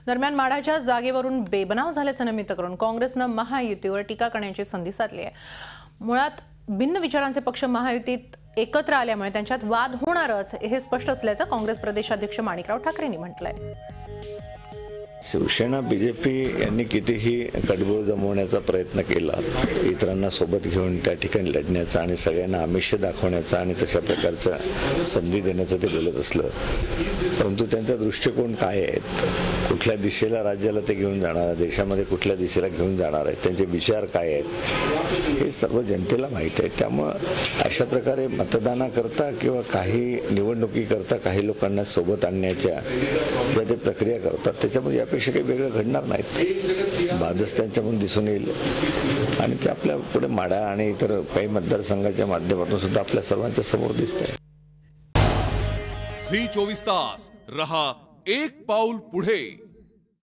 दरम्यान माढाच्या जागेवरून बेबनाव झाल्याचं नमित्त करून काँग्रेसनं महायुतीवर टीका करण्याची संधी साधली आहे। मुळात भिन्न विचारांचे पक्ष महायुतीत एकत्र आल्यामुळे त्यांच्यात वाद होणारच हे स्पष्ट असल्याचं काँग्रेस प्रदेशाध्यक्ष माणिकराव ठाकरेंनी म्हटलंय। शिवसेना बीजेपी यांनी कितीही गडबड जमवण्याचा प्रयत्न केला, इतरांना सोबत घेऊन त्या ठिकाणी लढण्याचा आणि सगळ्यांना आमिष दाखवण्याचा आणि तशा प्रकारचा संधी देण्याचं ते बोलत असलं, परंतु त्यांचा दृष्टिकोन काय आहे, कुठल्या दिशेला राज्याला ते घेऊन जाणार, देशामध्ये कुठल्या दिशेला घेऊन जाणार आहे, त्यांचे विचार काय आहेत हे सर्व जनतेला माहीत आहे। त्यामुळे अशा प्रकारे मतदानाकरता किंवा काही निवडणुकीकरता काही लोकांना सोबत आणण्याच्या ज्या ते प्रक्रिया करतात त्याच्यामध्ये यापेक्षा काही वेगळं घडणार नाहीत। बादच त्यांच्याकडून दिसून येईल आणि ते आपल्या पुढे माढा आणि इतर काही मतदारसंघाच्या माध्यमातून सुद्धा आपल्या सर्वांच्या समोर दिसतंय। झी 24 तास रहा एक पाऊल पुढे।